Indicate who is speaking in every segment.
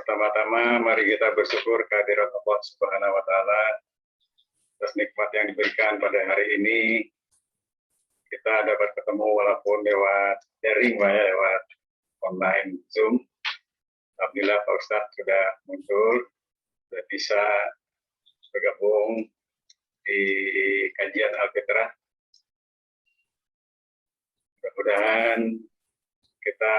Speaker 1: Pertama-tama mari kita bersyukur kehadirat Allah Subhanahu wa taala atas nikmat yang diberikan pada hari ini. Kita dapat ketemu walaupun lewat daring, lewat online Zoom. Alhamdulillah Pak Ustadz sudah muncul, sudah bisa bergabung di kajian Al-Fitrah. Mudah-mudahan kita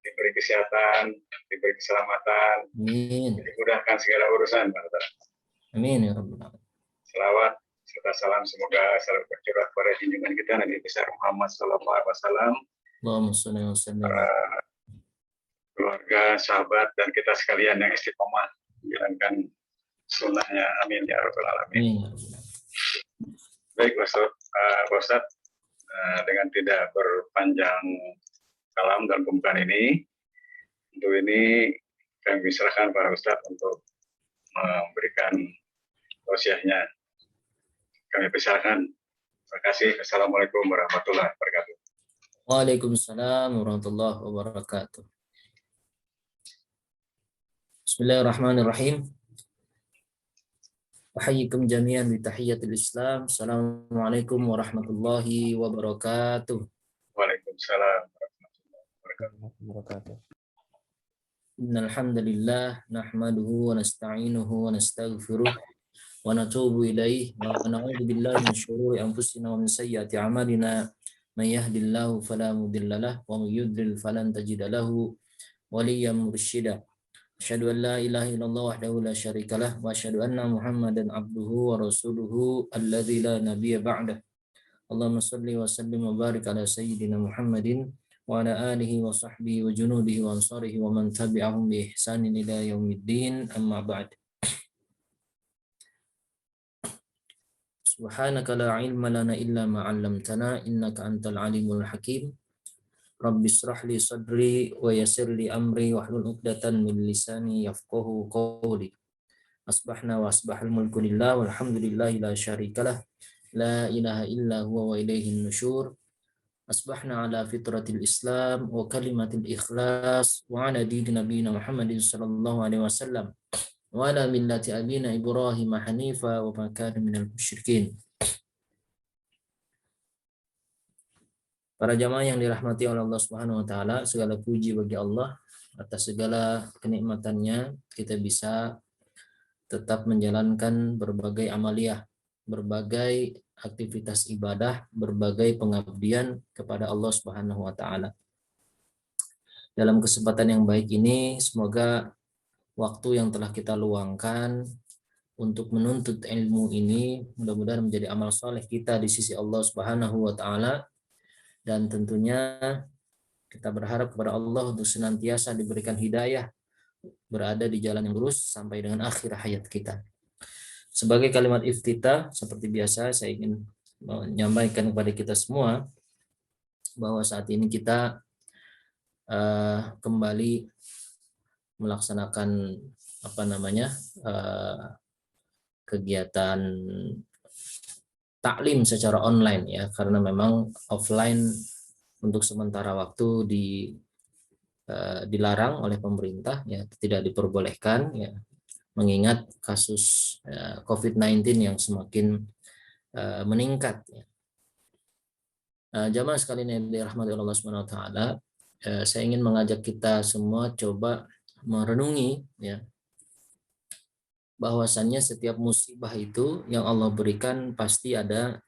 Speaker 1: diberi kesehatan, diberi keselamatan, dimudahkan segala urusan, Pak Ustadz.
Speaker 2: Amin ya Rabbal Alamin.
Speaker 1: Selawat serta salam semoga selalu tercurah pada junjungan kita Nabi besar Muhammad SAW,
Speaker 2: Allahumma shalli wa sallim.
Speaker 1: para keluarga, sahabat, dan kita sekalian yang istiqomah menjalankan sunnahnya. Amin ya Rabbal Alamin. Baik, Pak Ustadz, dengan tidak berpanjang kalam dan pembukaan ini, untuk ini kami serahkan para Ustadz untuk memberikan tausiahnya. Kami persilakan. Terima kasih. Assalamualaikum warahmatullahi wabarakatuh.
Speaker 2: Waalaikumsalam warahmatullahi wabarakatuh. Bismillahirrahmanirrahim. Ahyikum jami'an bi tahiyyatil Islam. Assalamualaikum warahmatullahi wabarakatuh.
Speaker 1: Waalaikumsalam warahmatullahi
Speaker 2: wabarakatuh. Innal hamdalillah nahmaduhu wa nasta'inuhu wa nastaghfiruh wa natubu ilaihi wa na'udzu billahi min syururi anfusina wa min sayyiati a'malina. May yahdihillahu fala mudilla lahu wa may yudlil falan tajida lahu waliyyan mursyida. Asyhadu an la ilaha illallah wahdahu la syarika lah wa asyhadu anna Muhammadan abduhu wa rasuluhu alladzi la nabiyya ba'dah. Allahumma shalli wa sallim wa barik ala sayyidina Muhammadin wa ala alihi wa sahbihi wa junudihi wa ansarihi wa man tabi'ahum bi ihsanin ila yaumiddin, amma ba'd. Subhanaka la ilma lana illa ma 'allamtana innaka antal alimul hakim. Rabbi shrah li sadri wa yassir li amri wahlul 'uqdatan min lisani yafqahu qawli. Asbahna wa asbahal mulku lillah walhamdulillahi la syarikalah la ilaha illa huwa wa ilaihin nusyur. Asbahna ala fitratil Islam wa kalimatil ikhlas wa ala dini nabiyina Muhammadin sallallahu alaihi wasallam wa ala millati abina Ibrahim hanifa wa ma kana minal musyrikin. Para jamaah yang dirahmati oleh Allah Subhanahu wa taala, segala puji bagi Allah atas segala kenikmatannya kita bisa tetap menjalankan berbagai amaliyah, berbagai aktivitas ibadah, berbagai pengabdian kepada Allah Subhanahu wa taala. Dalam kesempatan yang baik ini, semoga waktu yang telah kita luangkan untuk menuntut ilmu ini mudah-mudahan menjadi amal soleh kita di sisi Allah Subhanahu wa taala. Dan tentunya kita berharap kepada Allah untuk senantiasa diberikan hidayah berada di jalan yang lurus sampai dengan akhir hayat kita. Sebagai kalimat iftitah, seperti biasa saya ingin menyampaikan kepada kita semua bahwa saat ini kita kembali melaksanakan kegiatan taklim secara online ya, karena memang offline untuk sementara waktu dilarang oleh pemerintah ya, tidak diperbolehkan ya, mengingat kasus COVID-19 yang semakin meningkat ya. Jamaah sekalian yang dirahmati Allah Subhanahu wa taala, saya ingin mengajak kita semua coba merenungi ya, bahwasannya setiap musibah itu yang Allah berikan pasti ada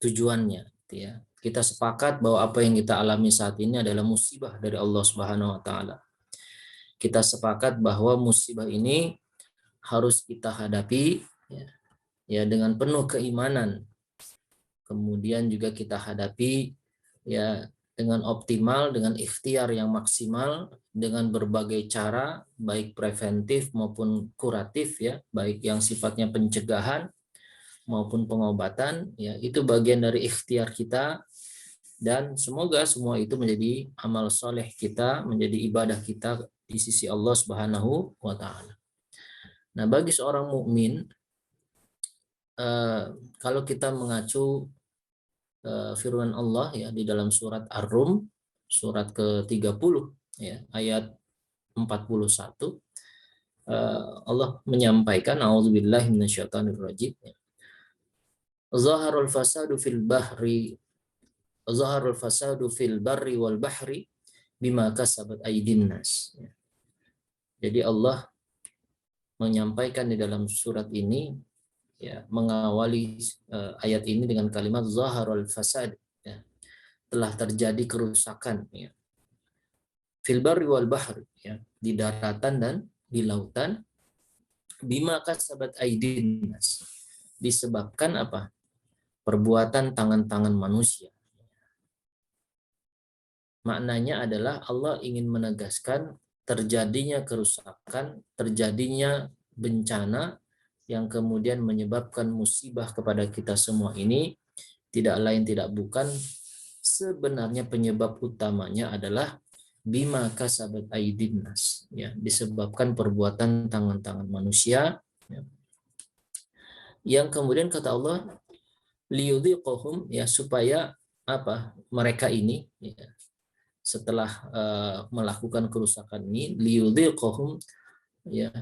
Speaker 2: tujuannya ya. Kita sepakat bahwa apa yang kita alami saat ini adalah musibah dari Allah Subhanahu wa taala. Kita sepakat bahwa musibah ini harus kita hadapi ya dengan penuh keimanan. Kemudian juga kita hadapi ya dengan optimal, dengan ikhtiar yang maksimal, dengan berbagai cara, baik preventif maupun kuratif ya, baik yang sifatnya pencegahan maupun pengobatan ya, itu bagian dari ikhtiar kita, dan semoga semua itu menjadi amal soleh kita, menjadi ibadah kita di sisi Allah Subhanahu wa taala. Nah, bagi seorang mukmin, kalau kita mengacu firman Allah ya di dalam surat Ar-Rum surat ke-30 ya ayat 41, Allah menyampaikan auzubillahi minasyaitonirrajim. Zaharul fasadu fil bahri Zaharul fasadu fil barri wal bahri bima kasabat aydin nas. Jadi Allah menyampaikan di dalam surat ini, ya, mengawali ayat ini dengan kalimat zaharul fasad, ya, telah terjadi kerusakan, ya, fil barri wal bahri, ya, di daratan dan di lautan, bima kasabat aydin nas, disebabkan apa? Perbuatan tangan-tangan manusia. Maknanya adalah Allah ingin menegaskan terjadinya kerusakan, terjadinya bencana yang kemudian menyebabkan musibah kepada kita semua ini tidak lain tidak bukan, sebenarnya penyebab utamanya adalah bima kasabat aydin nas, ya, disebabkan perbuatan tangan-tangan manusia, ya, yang kemudian kata Allah liyudhiqahum, ya, supaya apa? Mereka ini, ya, setelah melakukan kerusakan ini, liyudhiqahum, ya,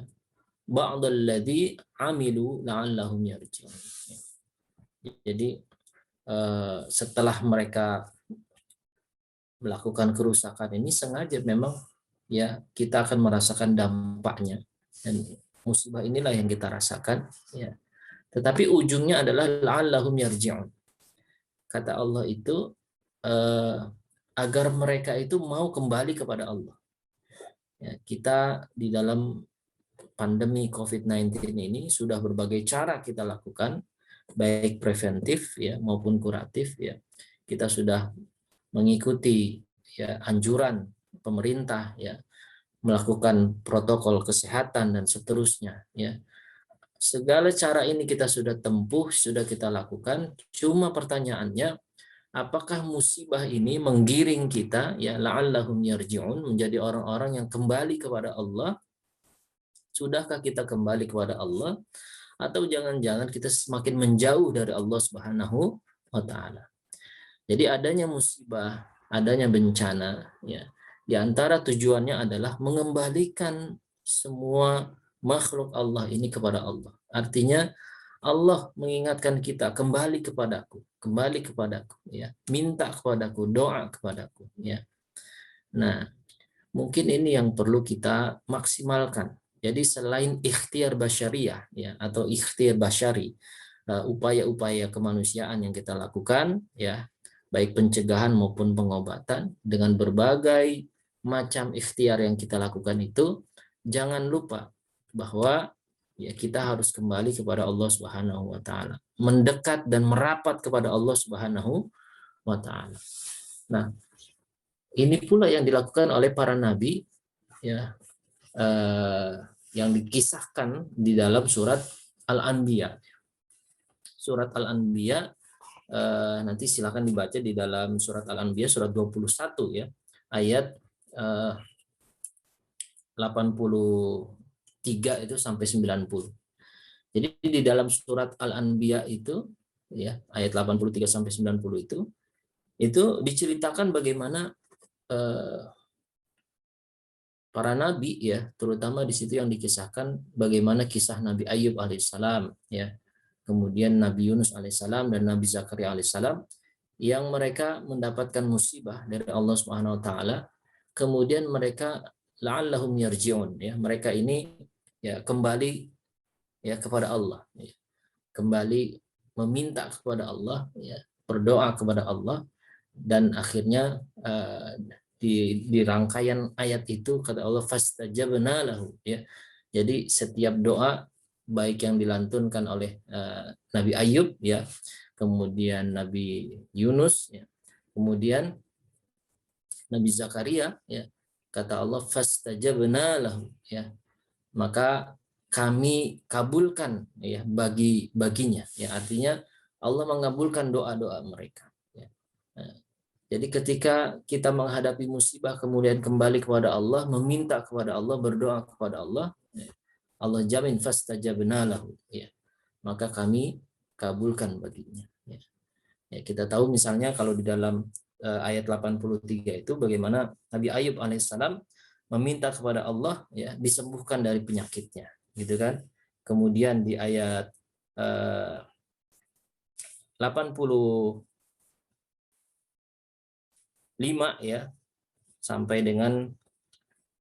Speaker 2: ba'dalladzi amilu la'allahum yarji'un. Jadi setelah mereka melakukan kerusakan ini sengaja memang, ya, kita akan merasakan dampaknya, dan musibah inilah yang kita rasakan, ya. Tetapi ujungnya adalah la'allahum yarji'un. Kata Allah itu agar mereka itu mau kembali kepada Allah. Ya, kita di dalam pandemi COVID-19 ini sudah berbagai cara kita lakukan, baik preventif, ya, maupun kuratif, ya. Kita sudah mengikuti, ya, anjuran pemerintah, ya, melakukan protokol kesehatan dan seterusnya, ya. Segala cara ini kita sudah tempuh, sudah kita lakukan. Cuma pertanyaannya, apakah musibah ini menggiring kita, ya, la'allahum yarji'un, menjadi orang-orang yang kembali kepada Allah? Sudahkah kita kembali kepada Allah, atau jangan-jangan kita semakin menjauh dari Allah Subhanahu wa taala? Jadi adanya musibah, adanya bencana, ya, di antara tujuannya adalah mengembalikan semua makhluk Allah ini kepada Allah. Artinya Allah mengingatkan kita, kembali kepadaku, ya, minta kepadaku, doa kepadaku, ya. Nah, mungkin ini yang perlu kita maksimalkan. Jadi selain ikhtiar basyariah, ya, atau ikhtiar basyari, upaya-upaya kemanusiaan yang kita lakukan, ya, baik pencegahan maupun pengobatan, dengan berbagai macam ikhtiar yang kita lakukan itu, jangan lupa bahwa, ya, kita harus kembali kepada Allah Subhanahu wa taala, mendekat dan merapat kepada Allah Subhanahu wa taala. Nah, ini pula yang dilakukan oleh para nabi, ya, yang dikisahkan di dalam surat Al-Anbiya. Surat Al-Anbiya, nanti silakan dibaca di dalam surat Al-Anbiya surat 21, ya, ayat 83 itu sampai 90. Jadi di dalam surat Al-Anbiya itu, ya, ayat 83 sampai 90 itu diceritakan bagaimana para nabi, ya, terutama di situ yang dikisahkan bagaimana kisah Nabi Ayub alaihissalam, ya, kemudian Nabi Yunus alaihissalam dan Nabi Zakaria alaihissalam, yang mereka mendapatkan musibah dari Allah Subhanahu wa taala, kemudian mereka la'allahum yarji'un, ya, mereka ini, ya, kembali, ya, kepada Allah, ya, kembali meminta kepada Allah, ya, berdoa kepada Allah, dan akhirnya di rangkaian ayat itu kata Allah fastajabna lahu, ya. Jadi setiap doa baik yang dilantunkan oleh Nabi Ayub, ya, kemudian Nabi Yunus, ya, kemudian Nabi Zakaria, ya, kata Allah fastajabna lahu, ya, maka kami kabulkan, ya, baginya, ya, artinya Allah mengabulkan doa-doa mereka, ya. Nah, jadi ketika kita menghadapi musibah kemudian kembali kepada Allah, meminta kepada Allah, berdoa kepada Allah, ya, Allah jamin fastajabna lahu, ya, maka kami kabulkan baginya, ya. Ya, kita tahu misalnya kalau di dalam ayat 83 itu bagaimana Nabi Ayub alaihissalam meminta kepada Allah ya disembuhkan dari penyakitnya, gitu kan. Kemudian di ayat 85 ya sampai dengan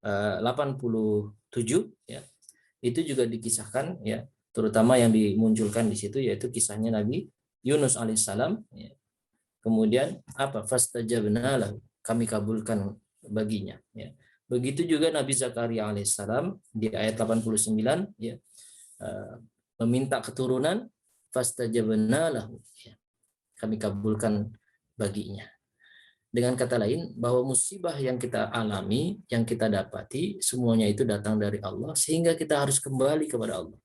Speaker 2: 87 ya, itu juga dikisahkan ya, terutama yang dimunculkan di situ yaitu kisahnya Nabi Yunus alaihissalam ya. Kemudian apa? Fastajabna lahu, kami kabulkan baginya ya. Begitu juga Nabi Zakaria alaihissalam di ayat 89 ya, meminta keturunan, fastajabna lahu ya, kami kabulkan baginya. Dengan kata lain, bahwa musibah yang kita alami, yang kita dapati, semuanya itu datang dari Allah, sehingga kita harus kembali kepada Allah,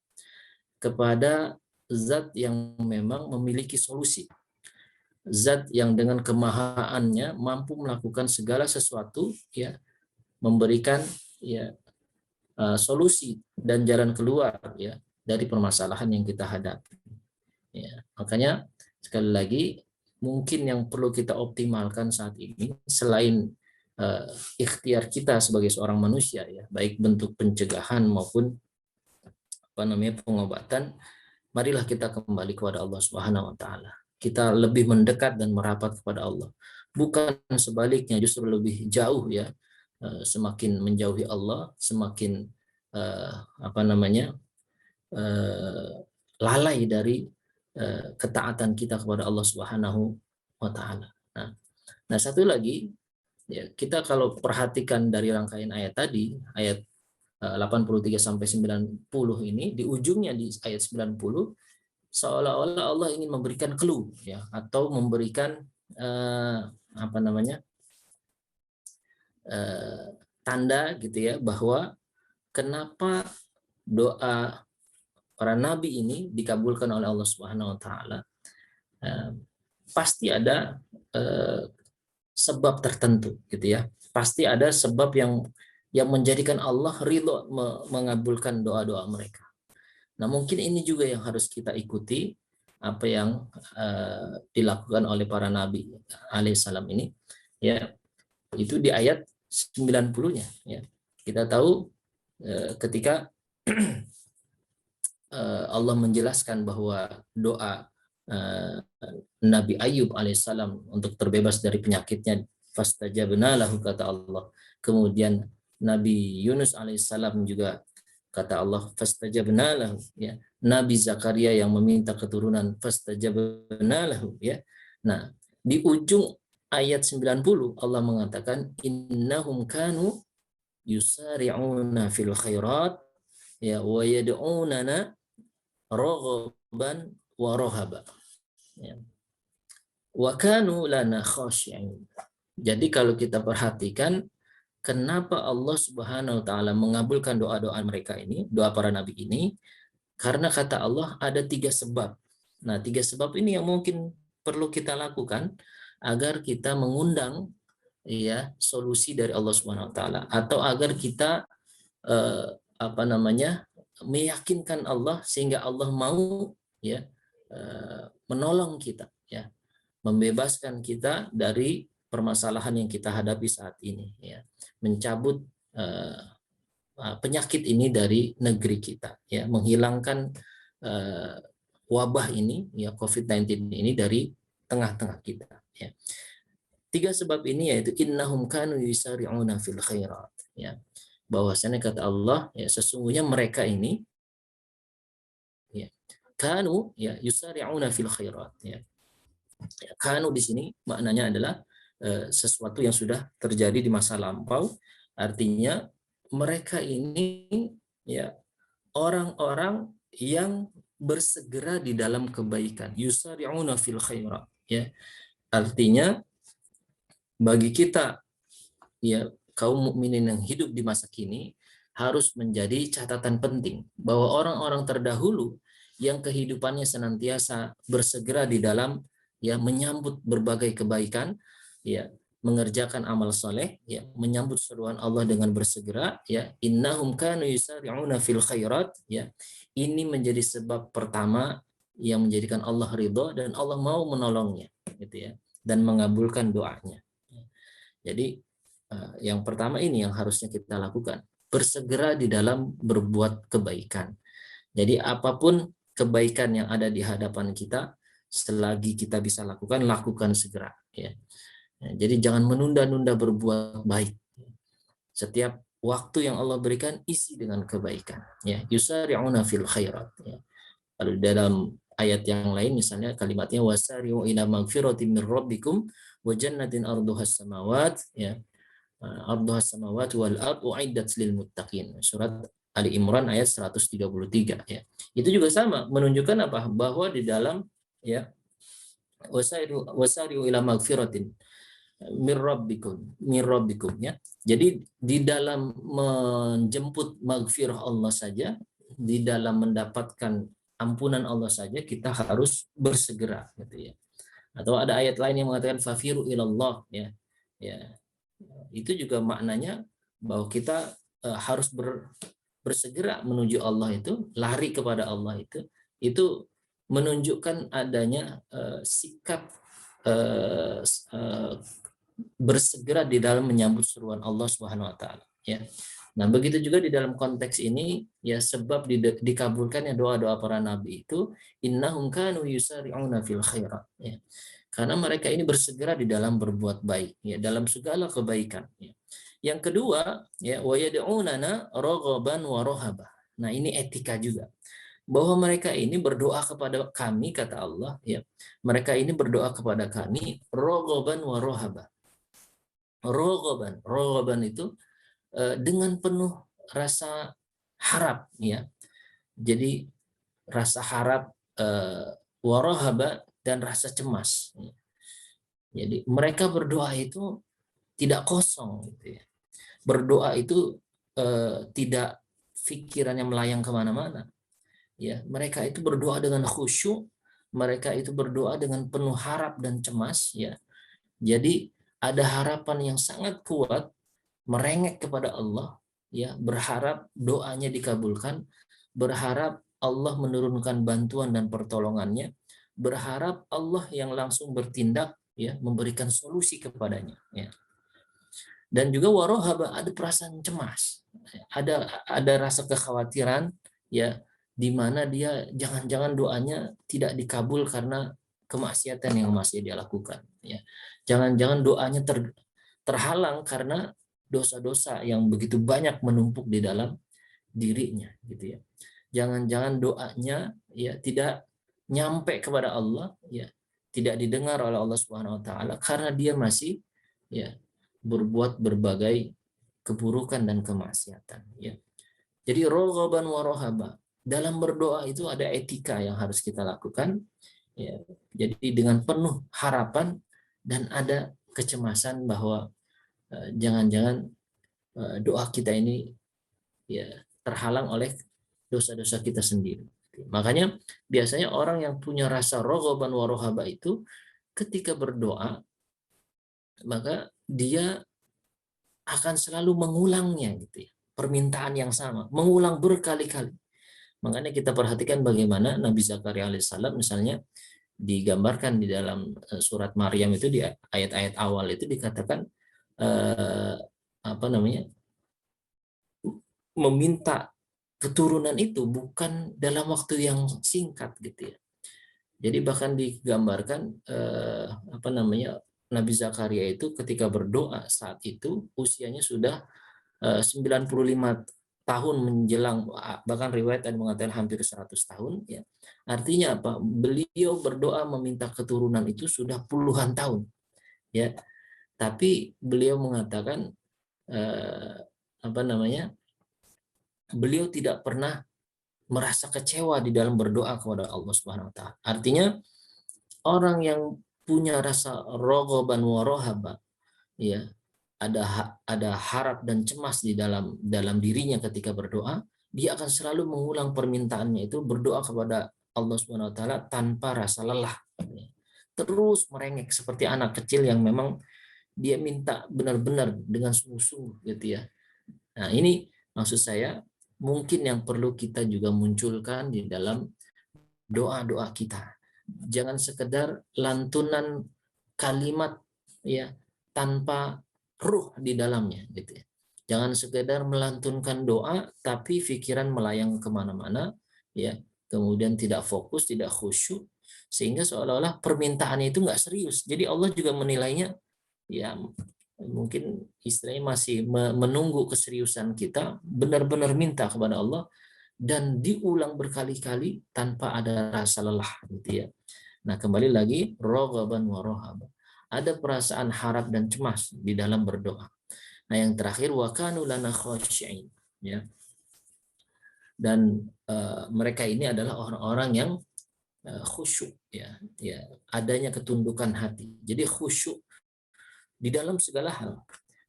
Speaker 2: kepada zat yang memang memiliki solusi, zat yang dengan kemahaannya mampu melakukan segala sesuatu, ya, memberikan ya solusi dan jalan keluar ya dari permasalahan yang kita hadapi. Ya, makanya sekali lagi, mungkin yang perlu kita optimalkan saat ini selain ikhtiar kita sebagai seorang manusia ya, baik bentuk pencegahan maupun pengobatan, marilah kita kembali kepada Allah Subhanahu wa taala. Kita lebih mendekat dan merapat kepada Allah. Bukan sebaliknya, justru lebih jauh ya. Semakin menjauhi Allah, semakin lalai dari ketaatan kita kepada Allah Subhanahu wa taala. Nah, satu lagi ya, kita kalau perhatikan dari rangkaian ayat tadi, ayat 83 sampai 90 ini, di ujungnya di ayat 90 seolah-olah Allah ingin memberikan clue ya, atau memberikan tanda gitu ya, bahwa kenapa doa para nabi ini dikabulkan oleh Allah Subhanahu wa taala. Pasti ada sebab tertentu gitu ya. Pasti ada sebab yang menjadikan Allah ridho mengabulkan doa-doa mereka. Nah, mungkin ini juga yang harus kita ikuti, apa yang dilakukan oleh para nabi alaihissalam ini ya, itu di ayat 90-nya ya. Kita tahu ketika Allah menjelaskan bahwa doa Nabi Ayub alaihissalam untuk terbebas dari penyakitnya, fastajabna lahu, kata Allah. Kemudian Nabi Yunus alaihissalam juga kata Allah, fastajabna lahu ya. Nabi Zakaria yang meminta keturunan, fastajabna lahu ya. Nah, di ujung ayat 90 Allah mengatakan, innahum kanu yusari'una fil khairat ya wa yad'unana raghaban wa rahaba. Ya. Wa kanu lana khashi'in. Jadi kalau kita perhatikan, kenapa Allah Subhanahu wa taala mengabulkan doa-doa mereka ini, doa para nabi ini? Karena kata Allah ada 3 sebab. Nah, 3 sebab ini yang mungkin perlu kita lakukan agar kita mengundang ya solusi dari Allah Subhanahu wa taala, atau agar kita meyakinkan Allah sehingga Allah mau ya menolong kita ya, membebaskan kita dari permasalahan yang kita hadapi saat ini ya, mencabut penyakit ini dari negeri kita ya, menghilangkan wabah ini ya, COVID-19 ini dari tengah-tengah kita ya. 3 sebab ini yaitu innahum kanu yusari'una fil khairat ya, bahwasanya kata Allah ya, sesungguhnya mereka ini ya, kanu ya yusari'una fil khairat ya. Kanu di sini maknanya adalah sesuatu yang sudah terjadi di masa lampau, artinya mereka ini ya orang-orang yang bersegera di dalam kebaikan, yusari'una fil khairat ya. Artinya bagi kita ya kaum mukminin yang hidup di masa kini harus menjadi catatan penting bahwa orang-orang terdahulu yang kehidupannya senantiasa bersegera di dalam ya menyambut berbagai kebaikan ya, mengerjakan amal soleh ya, menyambut seruan Allah dengan bersegera ya, innahum kanu yusari'una fil khairat ya. Ini menjadi sebab pertama yang menjadikan Allah ridho dan Allah mau menolongnya gitu ya, dan mengabulkan doanya. Jadi Yang pertama ini yang harusnya kita lakukan, bersegera di dalam berbuat kebaikan. Jadi apapun kebaikan yang ada di hadapan kita, selagi kita bisa lakukan segera. Ya. Jadi jangan menunda-nunda berbuat baik. Setiap waktu yang Allah berikan isi dengan kebaikan. Ya, yusari'una fil khairat. Ya. Lalu dalam ayat yang lain misalnya kalimatnya wasari'u ila magfiratin min rabbikum wa jannatin arduhas samawat, ya. Arduhas samawati wal ard uiddat lil muttaqin. Surat Ali Imran ayat 133, ya. Itu juga sama menunjukkan apa? Bahwa di dalam, ya, wasari'u ila magfiratin mir rabbikum, ya. Jadi di dalam menjemput magfirah Allah saja, di dalam mendapatkan ampunan Allah saja kita harus bersegera, gitu ya. Atau ada ayat lain yang mengatakan fafiru ilallah, ya. Ya. Itu juga maknanya bahwa kita harus bersegera menuju Allah, itu lari kepada Allah, itu menunjukkan adanya sikap uh, bersegera di dalam menyambut seruan Allah Subhanahu wa taala, ya. Nah, begitu juga di dalam konteks ini, ya, sebab dikabulkannya doa-doa para nabi itu innahum kanu yusari'una fil khairat, ya. Karena mereka ini bersegera di dalam berbuat baik, ya, dalam segala kebaikan, ya. Yang kedua, ya, wa yad'unana raghaban wa rahabah. Nah, ini etika juga, bahwa mereka ini berdoa kepada kami, kata Allah, ya. Mereka ini berdoa kepada kami raghaban wa rahabah. Raghaban itu dengan penuh rasa harap, ya. Jadi rasa harap, warahaba, dan rasa cemas. Jadi mereka berdoa itu tidak kosong, gitu ya. Berdoa itu tidak pikirannya melayang kemana-mana. Ya, mereka itu berdoa dengan khusyuk, mereka itu berdoa dengan penuh harap dan cemas, ya. Jadi ada harapan yang sangat kuat, merengek kepada Allah, ya, berharap doanya dikabulkan, berharap Allah menurunkan bantuan dan pertolongannya, berharap Allah yang langsung bertindak, ya, memberikan solusi kepadanya, ya. Dan juga warohaba, ada perasaan cemas, ada rasa kekhawatiran, ya, di mana dia jangan-jangan doanya tidak dikabul karena kemaksiatan yang masih dia lakukan, ya. Jangan-jangan doanya terhalang karena dosa-dosa yang begitu banyak menumpuk di dalam dirinya, gitu ya. Jangan-jangan doanya, ya, tidak nyampe kepada Allah, ya, tidak didengar oleh Allah Subhanahu wa taala karena dia masih, ya, berbuat berbagai keburukan dan kemaksiatan, ya. Jadi raghaban wa rahaba, dalam berdoa itu ada etika yang harus kita lakukan, ya. Jadi dengan penuh harapan dan ada kecemasan bahwa jangan-jangan doa kita ini, ya, terhalang oleh dosa-dosa kita sendiri. Makanya biasanya orang yang punya rasa raghaban wa rahaba itu ketika berdoa maka dia akan selalu mengulangnya, gitu ya. Permintaan yang sama, mengulang berkali-kali. Makanya kita perhatikan bagaimana Nabi Zakaria alaihissalam misalnya digambarkan di dalam surat Maryam itu, di ayat-ayat awal itu dikatakan apa namanya, meminta keturunan itu bukan dalam waktu yang singkat, gitu ya. Jadi bahkan digambarkan apa namanya, Nabi Zakaria itu ketika berdoa saat itu usianya sudah 95 tahun menjelang, bahkan riwayat ada mengatakan hampir 100 tahun, ya. Artinya apa? Beliau berdoa meminta keturunan itu sudah puluhan tahun, ya. Tapi beliau mengatakan apa namanya? Beliau tidak pernah merasa kecewa di dalam berdoa kepada Allah Subhanahu wa taala. Artinya orang yang punya rasa raghaban wa rahaba, ya, ada harap dan cemas di dalam dirinya ketika berdoa, dia akan selalu mengulang permintaannya itu, berdoa kepada Allah Subhanahu wa taala tanpa rasa lelah. Terus merengek seperti anak kecil yang memang dia minta benar-benar dengan sungguh-sungguh, gitu ya. Nah, ini maksud saya mungkin yang perlu kita juga munculkan di dalam doa-doa kita. Jangan sekedar lantunan kalimat, ya, tanpa ruh di dalamnya gitu ya. Jangan sekedar melantunkan doa tapi pikiran melayang kemana-mana ya, kemudian tidak fokus, tidak khusyuk, sehingga seolah-olah permintaannya itu nggak serius. Jadi Allah juga menilainya ya mungkin istilahnya masih menunggu keseriusan kita, benar-benar minta kepada Allah dan diulang berkali-kali tanpa ada rasa lelah gitu ya. Nah, kembali lagi raghaban wa rahaba. Ada perasaan harap dan cemas di dalam berdoa. Nah, yang terakhir wa kanu lana khashi'in ya. Dan mereka ini adalah orang-orang yang khusyuk ya, ya, adanya ketundukan hati. Jadi khusyuk di dalam segala hal.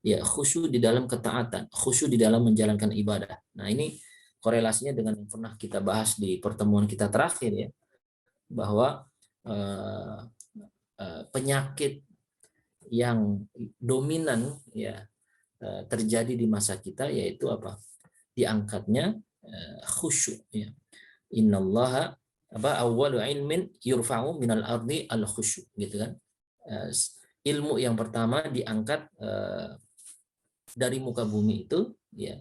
Speaker 2: Ya, khusyuk di dalam ketaatan, khusyuk di dalam menjalankan ibadah. Nah, ini korelasinya dengan yang pernah kita bahas di pertemuan kita terakhir ya, bahwa penyakit yang dominan ya terjadi di masa kita yaitu apa? Diangkatnya khusyuk ya. Innallaha awwalu ilmin yurfa'u minal ardi al khusyuk gitu kan. Ilmu yang pertama diangkat dari muka bumi itu ya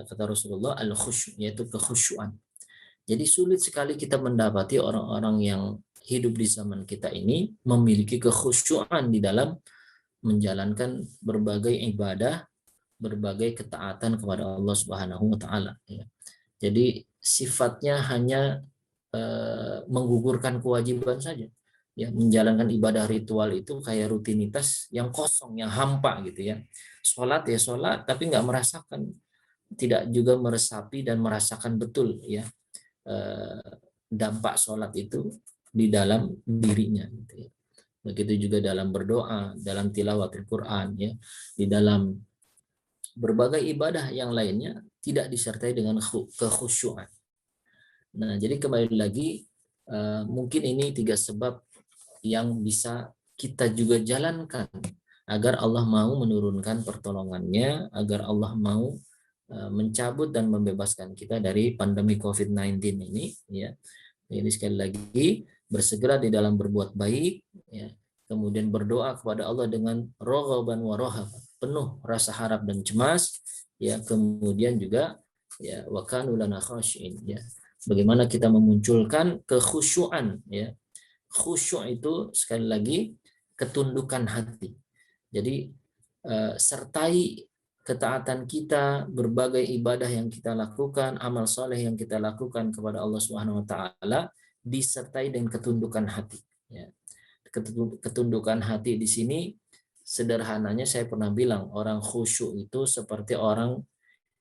Speaker 2: kata Rasulullah al khusyuk, yaitu kekhusyuan. Jadi sulit sekali kita mendapati orang-orang yang hidup di zaman kita ini memiliki kekhusyuan di dalam menjalankan berbagai ibadah, berbagai ketaatan kepada Allah Subhanahu wa taala ya. Jadi sifatnya hanya menggugurkan kewajiban saja. Ya, menjalankan ibadah ritual itu kayak rutinitas yang kosong, yang hampa gitu ya. Sholat ya sholat, tapi nggak merasakan, tidak juga meresapi dan merasakan betul ya dampak sholat itu di dalam dirinya. Gitu ya. Begitu juga dalam berdoa, dalam tilawatul Quran ya, di dalam berbagai ibadah yang lainnya tidak disertai dengan kekhusyuan. Nah, jadi kembali lagi mungkin ini 3 sebab yang bisa kita juga jalankan agar Allah mau menurunkan pertolongannya, agar Allah mau mencabut dan membebaskan kita dari pandemi COVID-19 ini ya. Jadi sekali lagi bersegera di dalam berbuat baik ya. Kemudian berdoa kepada Allah dengan raghaban wa rahab, penuh rasa harap dan cemas ya. Kemudian juga ya wa kanu lana khashiin ya. Bagaimana kita memunculkan kekhusyuan ya. Khusyuk itu sekali lagi ketundukan hati. Jadi sertai ketaatan kita, berbagai ibadah yang kita lakukan, amal soleh yang kita lakukan kepada Allah Subhanahu wa taala disertai dengan ketundukan hati ya. Ketundukan hati di sini sederhananya saya pernah bilang orang khusyuk itu seperti orang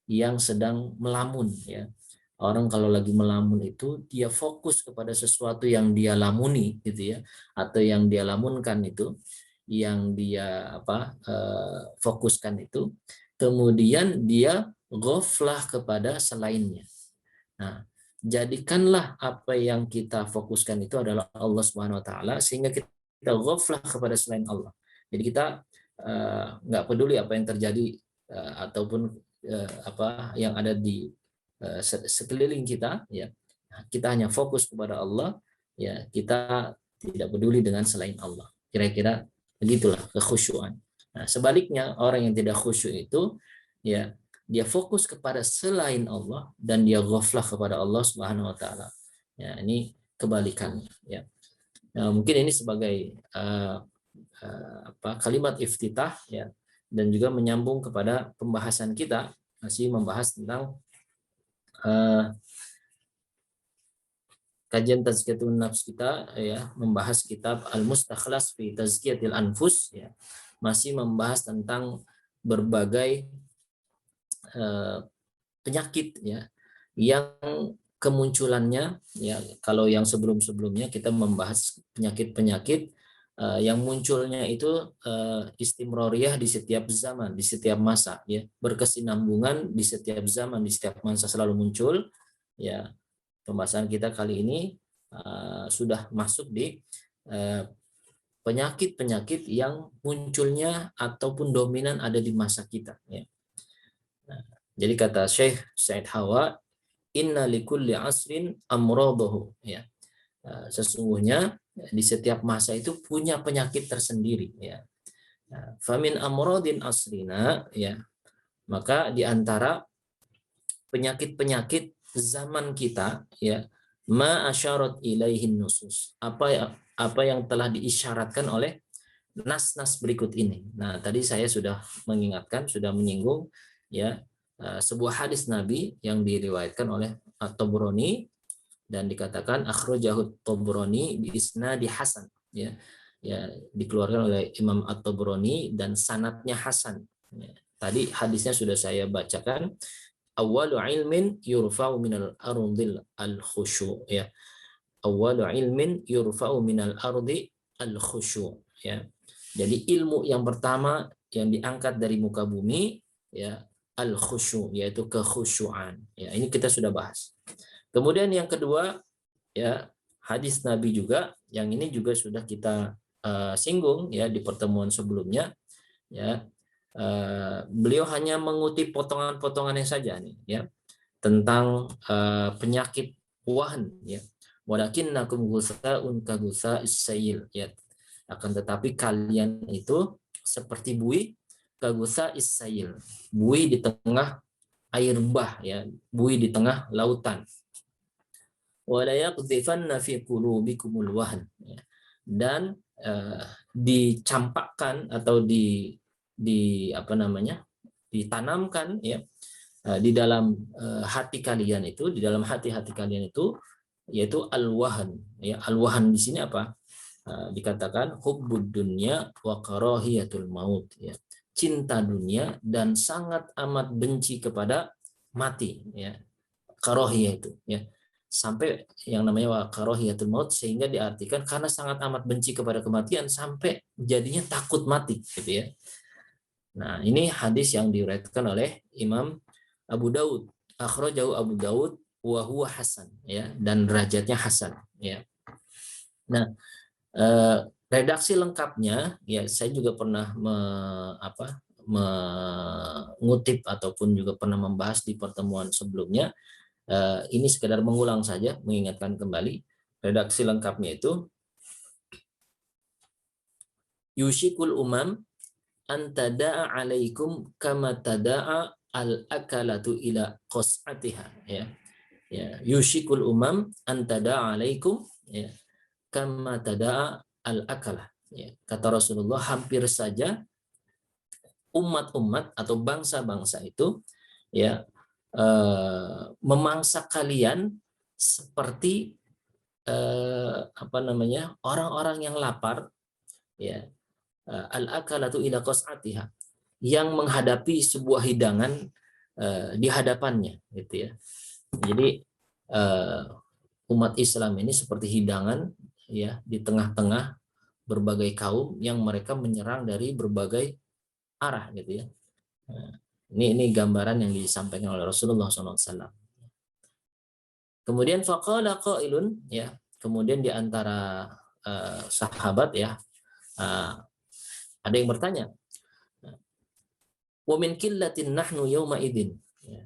Speaker 2: yang sedang melamun ya. Orang kalau lagi melamun itu dia fokus kepada sesuatu yang dia lamuni gitu ya, atau yang dia lamunkan itu, yang dia fokuskan itu, kemudian dia ghaflah kepada selainnya. Nah, jadikanlah apa yang kita fokuskan itu adalah Allah Subhanahu wa taala sehingga kita ghaflah kepada selain Allah. Jadi kita nggak peduli apa yang terjadi ataupun apa yang ada di sekeliling kita ya, kita hanya fokus kepada Allah ya, kita tidak peduli dengan selain Allah. Kira-kira begitulah kekhusyuan. Nah, sebaliknya orang yang tidak khusyuk itu ya dia fokus kepada selain Allah dan dia ghaflah kepada Allah Subhanahu wa taala. Ya, ini kebalikannya ya. Nah, mungkin ini sebagai kalimat iftitah ya, dan juga menyambung kepada pembahasan kita, masih membahas tentang kajian tazkiyatun nafs kita ya, membahas kitab Al-Mustakhlas fi Tazkiyatil Anfus ya, masih membahas tentang berbagai penyakit ya yang kemunculannya ya. Kalau yang sebelum-sebelumnya kita membahas penyakit-penyakit yang munculnya itu istimroriyah di setiap zaman, di setiap masa ya, berkesinambungan di setiap zaman, di setiap masa selalu muncul ya. Pembahasan kita kali ini sudah masuk di penyakit-penyakit yang munculnya ataupun dominan ada di masa kita ya. Nah, jadi kata Syekh Said Hawa, inna likulli asrin amradahu ya. Sesungguhnya di setiap masa itu punya penyakit tersendiri ya. Famin amrodin asrina, ya, maka di antara penyakit-penyakit zaman kita, ya, ma asyarat ilaihin nusus, apa yang telah diisyaratkan oleh nas-nas berikut ini. Nah, tadi saya sudah mengingatkan, sudah menyinggung, ya, sebuah hadis Nabi yang diriwayatkan oleh At-Tabrani dan dikatakan akhrajahu Tabrani bi isnadi hasan, ya. Ya, dikeluarkan oleh Imam At-Tabrani dan sanadnya hasan. Ya. Tadi hadisnya sudah saya bacakan. Awwalu ilmin yurfa'u minal ardil al-khusyu', ya. Awwalu ilmin yurfa'u minal ardi al-khusyu', ya. Jadi ilmu yang pertama yang diangkat dari muka bumi, ya, al-khusyu', yaitu kekhusyuan. Ya, ini kita sudah bahas. Kemudian yang kedua, ya, hadis Nabi juga, yang ini juga sudah kita singgung, ya, di pertemuan sebelumnya, ya. Beliau hanya mengutip potongan-potongannya saja nih, ya, tentang penyakit wahan, ya. Walakinnakum ghusaa'un ka ghusaa'is sayil, ya. Akan tetapi kalian itu seperti buih ka ghusaa'is sayil, buih di tengah air bah, ya, buih di tengah lautan. Wala yaqdhifanna fi qulubikumul wahn, ya. Dan dicampakkan atau apa namanya, ditanamkan, ya, di dalam hati kalian itu, di dalam hati-hati kalian itu, yaitu al-wahan, ya. Al-wahan di sini apa? Dikatakan hubbud dunya wa karahiyatul maut, ya. Cinta dunia dan sangat amat benci kepada mati, ya. Karahiyah itu, ya. Sampai yang namanya wa karahiyatul maut, sehingga diartikan karena sangat amat benci kepada kematian sampai jadinya takut mati, gitu, ya. Nah, ini hadis yang diriwayatkan oleh Imam Abu Daud. Akhrajahu Abu Daud wa huwa hasan, ya, dan derajatnya hasan, ya. Nah, redaksi lengkapnya, ya, saya juga pernah mengutip ataupun juga pernah membahas di pertemuan sebelumnya. Ini sekedar mengulang saja, mengingatkan kembali. Redaksi lengkapnya itu, yushikul umam antada'a alaikum kama tada'a al-akalatu ila qas'atiha, ya. Ya, yushikul umam antada'a alaikum, ya, kama tada'a al-akalah, ya. Kata Rasulullah, hampir saja umat-umat atau bangsa-bangsa itu, ya, memangsa kalian seperti apa namanya, orang-orang yang lapar, ya, al-akalatu ila qas'atiha, yang menghadapi sebuah hidangan di hadapannya, gitu, ya. Jadi umat Islam ini seperti hidangan, ya, di tengah-tengah berbagai kaum yang mereka menyerang dari berbagai arah, gitu, ya. Ini gambaran yang disampaikan oleh Rasulullah SAW. Kemudian faqala qailun, ya, kemudian di antara sahabat, ya, ada yang bertanya, wa min qillatin nahnu yauma idzin, ya.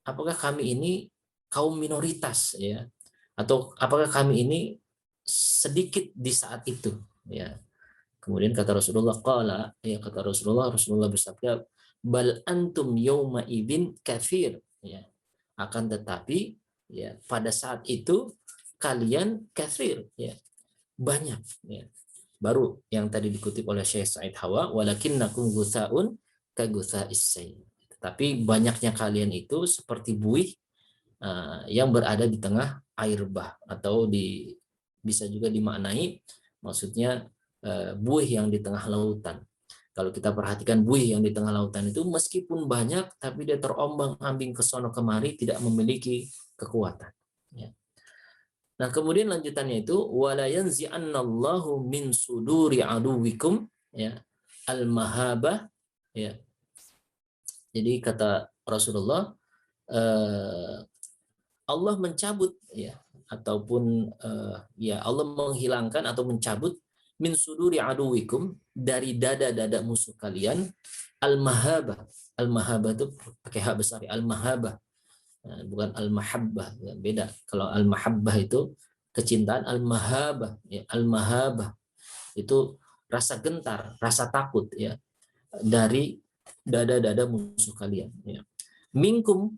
Speaker 2: Apakah kami ini kaum minoritas, ya, atau apakah kami ini sedikit di saat itu, ya. Kemudian kata Rasulullah, qala, ya, kata Rasulullah bersabda, bal antum yauma idzin katsir, ya. Akan tetapi, ya, pada saat itu kalian katsir, ya, banyak, ya. Baru yang tadi dikutip oleh Syekh Said Hawa, walakinnakum ghusaa'un ka ghusaa'is sayl. Tapi banyaknya kalian itu seperti buih yang berada di tengah air bah, atau bisa juga dimaknai maksudnya buih yang di tengah lautan. Kalau kita perhatikan buih yang di tengah lautan itu meskipun banyak, tapi dia terombang-ambing ke sono kemari, tidak memiliki kekuatan, ya. Nah, kemudian lanjutannya itu wala yanzi'annallahu min suduri aduwikum, ya, al-mahabah, ya. Jadi kata Rasulullah, Allah mencabut, ya, ataupun ya, Allah menghilangkan atau mencabut min suduri aduwikum, dari dada-dada musuh kalian, al-mahabah. Al-mahabah itu pakai hak besar, al-mahabah, bukan al-mahabbah, ya, beda. Kalau al-mahabbah itu kecintaan, al-mahabah, ya, al-mahabah itu rasa gentar, rasa takut ya dari dada-dada musuh kalian ya. Minkum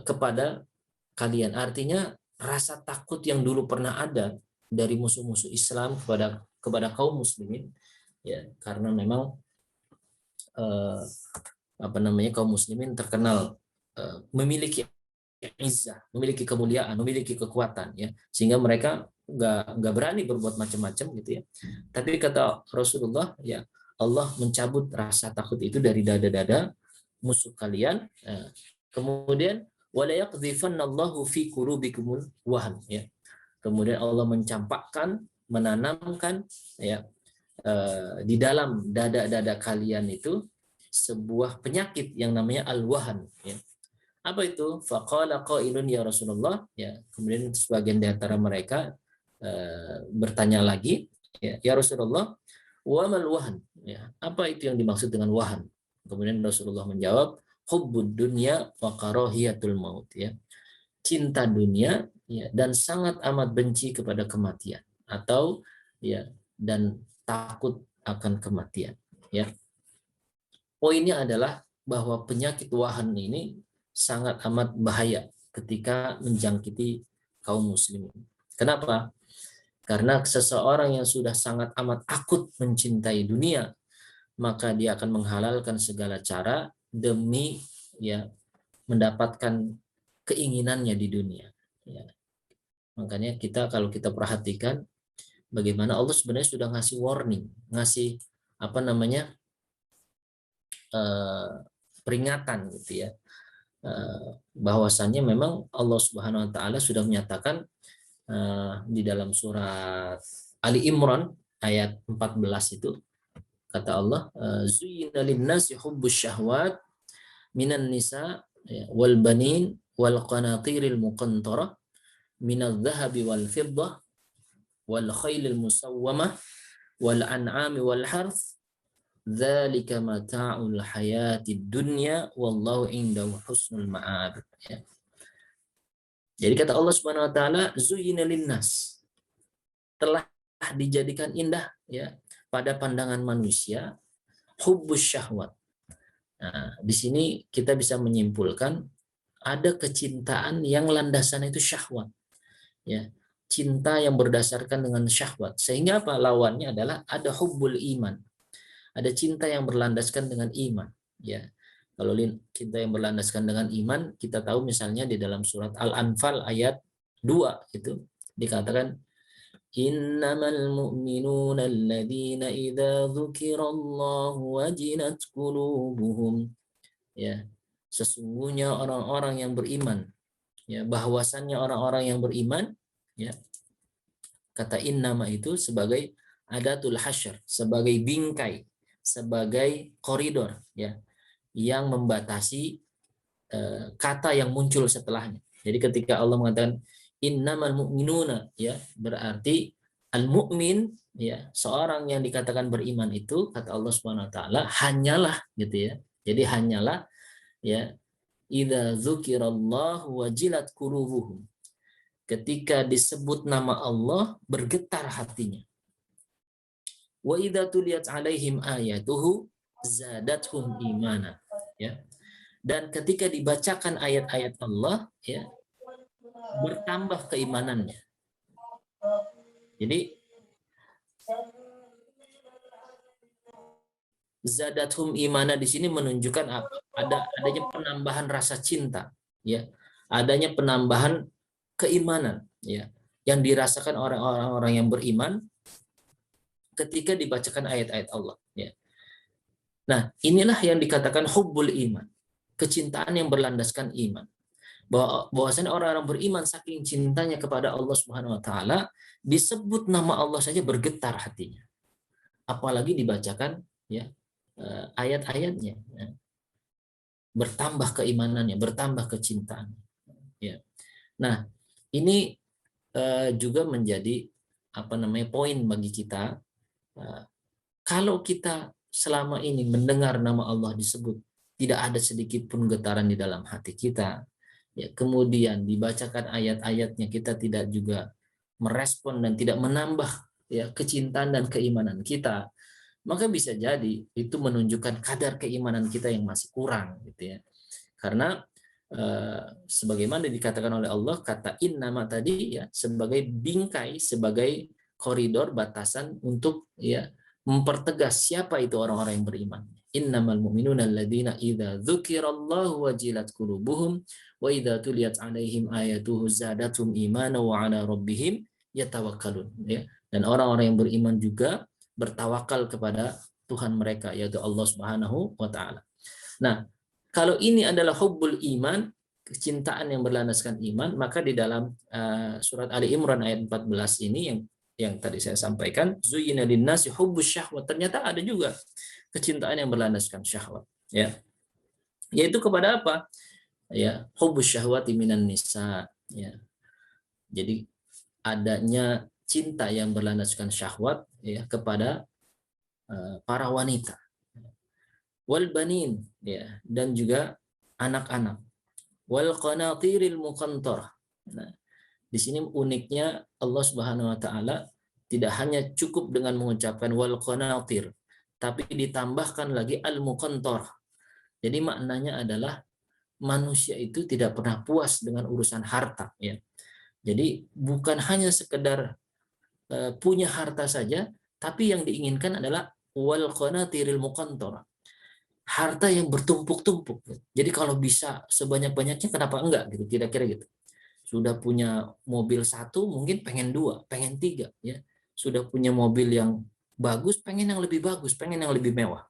Speaker 2: kepada kalian, artinya rasa takut yang dulu pernah ada dari musuh-musuh Islam kepada kaum muslimin ya, karena memang kaum muslimin terkenal memiliki izzah, memiliki kemuliaan, memiliki kekuatan ya, sehingga mereka nggak berani berbuat macam-macam gitu ya. Tapi kata Rasulullah ya, Allah mencabut rasa takut itu dari dada-dada musuh kalian. Kemudian wala yaqdhifannallahu fi qulubikumul wahan ya. Kemudian Allah mencampakkan, menanamkan ya di dalam dada-dada kalian itu sebuah penyakit yang namanya al-wahan ya. Apa itu? Faqala qailun ya Rasulullah ya. Kemudian sebagian di antara mereka bertanya lagi ya Rasulullah, wa mal wahan ya. Apa itu yang dimaksud dengan wahan? Kemudian Rasulullah menjawab, hubbud dunya wa karahiyatul maut ya. Cinta dunia ya, dan sangat amat benci kepada kematian, atau ya dan takut akan kematian ya. Poinnya adalah bahwa penyakit wahan ini sangat amat bahaya ketika menjangkiti kaum muslimin. Kenapa? Karena seseorang yang sudah sangat amat akut mencintai dunia, maka dia akan menghalalkan segala cara demi ya mendapatkan keinginannya di dunia. Ya. Makanya kalau kita perhatikan bagaimana Allah sebenarnya sudah ngasih warning, ngasih peringatan gitu ya. Bahwasannya memang Allah Subhanahu wa taala sudah menyatakan di dalam surat Ali Imran ayat 14 itu, kata Allah, zuyyina lin-nasi hubbus syahwat minan nisa wal banin wal qanatiril muqantarah minadh dhahabi wal fiddah wal khailil musawwamah wal an'ami wal harth dzalika mata'ul hayatid dunya wallahu indahu husnul ma'ab ya. Jadi kata Allah Subhanahu wa taala, zuyyina linnas, telah dijadikan indah ya pada pandangan manusia hubbus syahwat. Nah, di sini kita bisa menyimpulkan ada kecintaan yang landasannya itu syahwat ya. Cinta yang berdasarkan dengan syahwat, sehingga apa, lawannya adalah ada hubbul iman, ada cinta yang berlandaskan dengan iman ya. Kalau cinta yang berlandaskan dengan iman, kita tahu misalnya di dalam surat Al-Anfal ayat 2 itu dikatakan, innamal mu'minuna alladzina idza dzukirallahu wajilat qulubuhum ya. Sesungguhnya orang-orang yang beriman ya, bahwasannya orang-orang yang beriman ya, kata innama itu sebagai adatul hasyr, sebagai bingkai, sebagai koridor ya, yang membatasi kata yang muncul setelahnya. Jadi ketika Allah mengatakan innamal mu'minuna ya, berarti al-mu'min ya, seorang yang dikatakan beriman itu kata Allah Subhanahu wa taala hanyalah gitu ya. Jadi hanyalah ya, idza dzukirallahu wajilat qulubuhum, ketika disebut nama Allah bergetar hatinya. Wa idza tuliyat alaihim ayatuhu zadathum imana ya. Dan ketika dibacakan ayat-ayat Allah ya, bertambah keimanannya. Jadi zadathum imana di sini menunjukkan apa? Adanya penambahan rasa cinta ya. Adanya penambahan keimanan ya, yang dirasakan orang-orang yang beriman ketika dibacakan ayat-ayat Allah ya. Nah, inilah yang dikatakan hubbul iman, kecintaan yang berlandaskan iman. Bahwasanya orang-orang beriman saking cintanya kepada Allah Subhanahu wa taala, disebut nama Allah saja bergetar hatinya. Apalagi dibacakan ya ayat-ayatnya. Ya. Bertambah keimanannya, bertambah kecintaannya. Ya. Nah, ini juga menjadi poin bagi kita. Kalau kita selama ini mendengar nama Allah disebut, tidak ada sedikit pun getaran di dalam hati kita, ya, kemudian dibacakan ayat-ayatnya kita tidak juga merespon dan tidak menambah ya kecintaan dan keimanan kita, maka bisa jadi itu menunjukkan kadar keimanan kita yang masih kurang gitu ya. Karena sebagaimana dikatakan oleh Allah, kata innama tadi ya sebagai bingkai, sebagai koridor batasan untuk ya mempertegas siapa itu orang-orang yang beriman. Innamal mu'minuna alladzina idza dzukirallahu wajilat qulubuhum wa idza tuliyat 'alaihim ayatuhu zadatum imana wa 'ala rabbihim yatawakkalun ya. Dan orang-orang yang beriman juga bertawakal kepada Tuhan mereka, yaitu Allah Subhanahu wa taala. Nah, kalau ini adalah hubbul iman, kecintaan yang berlandaskan iman, maka di dalam surat Ali Imran ayat 14 ini yang tadi saya sampaikan, zuyyina linnasi hubbus syahwat, ternyata ada juga kecintaan yang berlandaskan syahwat, ya. Yaitu kepada apa? Ya, hubbus syahwati minan nisa, ya. Jadi adanya cinta yang berlandaskan syahwat ya kepada para wanita, wal banin ya, dan juga anak-anak, wal qanatiril muqantarah. Nah, di sini uniknya Allah Subhanahu wa taala tidak hanya cukup dengan mengucapkan wal qanatir, tapi ditambahkan lagi al muqantarah. Jadi maknanya adalah manusia itu tidak pernah puas dengan urusan harta ya. Jadi bukan hanya sekedar punya harta saja, tapi yang diinginkan adalah wal qanatiril muqantarah, harta yang bertumpuk-tumpuk. Jadi kalau bisa sebanyak-banyaknya kenapa enggak gitu, kira-kira gitu. Sudah punya mobil satu mungkin pengen dua, pengen tiga ya. Sudah punya mobil yang bagus pengen yang lebih bagus, pengen yang lebih mewah.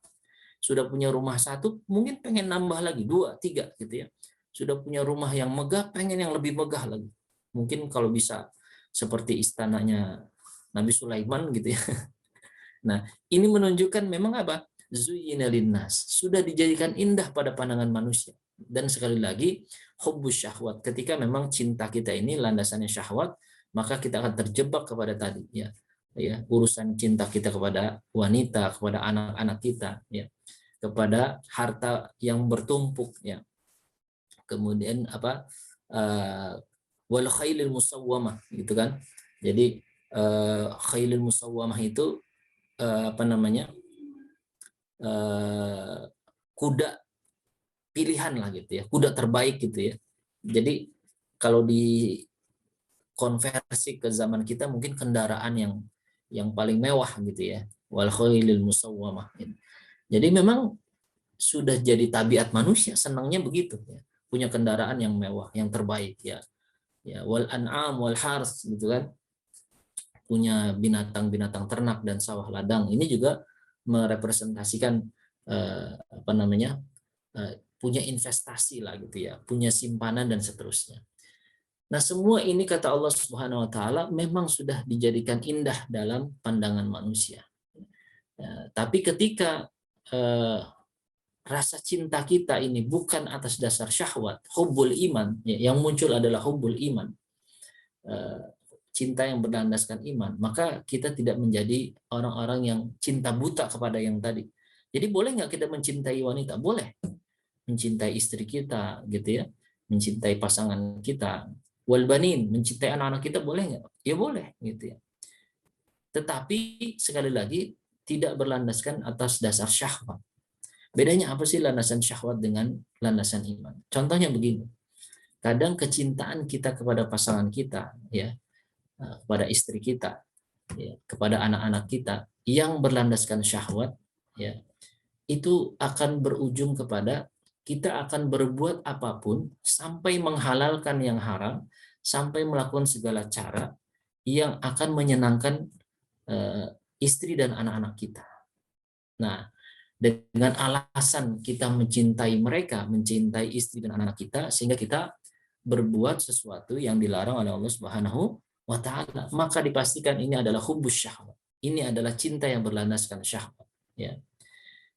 Speaker 2: Sudah punya rumah satu mungkin pengen nambah lagi dua, tiga gitu ya. Sudah punya rumah yang megah pengen yang lebih megah lagi. Mungkin kalau bisa seperti istananya Nabi Sulaiman gitu ya. Nah, ini menunjukkan memang apa? Zuyyina linnas, sudah dijadikan indah pada pandangan manusia. Dan sekali lagi, hubbus syahwat, ketika memang cinta kita ini landasannya syahwat, maka kita akan terjebak kepada tadi ya. Ya, urusan cinta kita kepada wanita, kepada anak-anak kita ya, kepada harta yang bertumpuk ya. Kemudian apa? Wal khailil musawwamah gitu kan. Jadi khailil musawwamah itu apa namanya, kuda pilihan lah gitu ya, kuda terbaik gitu ya. Jadi kalau dikonversi ke zaman kita mungkin kendaraan yang paling mewah gitu ya, wal khailil musawwamah. Jadi memang sudah jadi tabiat manusia, senangnya begitu ya, punya kendaraan yang mewah, yang terbaik ya. Ya, wal an'am wal hars gitu kan, punya binatang-binatang ternak dan sawah ladang. Ini juga merepresentasikan apa namanya, punya investasi lah gitu ya, punya simpanan dan seterusnya. Nah, semua ini kata Allah Subhanahu wa taala memang sudah dijadikan indah dalam pandangan manusia. Tapi ketika rasa cinta kita ini bukan atas dasar syahwat, hubbul iman, ya, yang muncul adalah hubbul iman, cinta yang berlandaskan iman, maka kita tidak menjadi orang-orang yang cinta buta kepada yang tadi. Jadi boleh nggak kita mencintai wanita? Boleh. Mencintai istri kita, gitu ya. Mencintai pasangan kita. Wal banin, mencintai anak-anak kita boleh nggak? Ya boleh, gitu ya. Tetapi sekali lagi tidak berlandaskan atas dasar syahwat. Bedanya apa sih landasan syahwat dengan landasan iman? Contohnya begini. Kadang kecintaan kita kepada pasangan kita, ya, kepada istri kita, ya, kepada anak-anak kita yang berlandaskan syahwat, ya, itu akan berujung kepada kita akan berbuat apapun sampai menghalalkan yang haram, sampai melakukan segala cara yang akan menyenangkan istri dan anak-anak kita. Nah, dengan alasan kita mencintai mereka, mencintai istri dan anak-anak kita, sehingga kita berbuat sesuatu yang dilarang oleh Allah Subhanahu wa taala, maka dipastikan ini adalah hubbus syahwat. Ini adalah cinta yang berlandaskan syahwat, ya.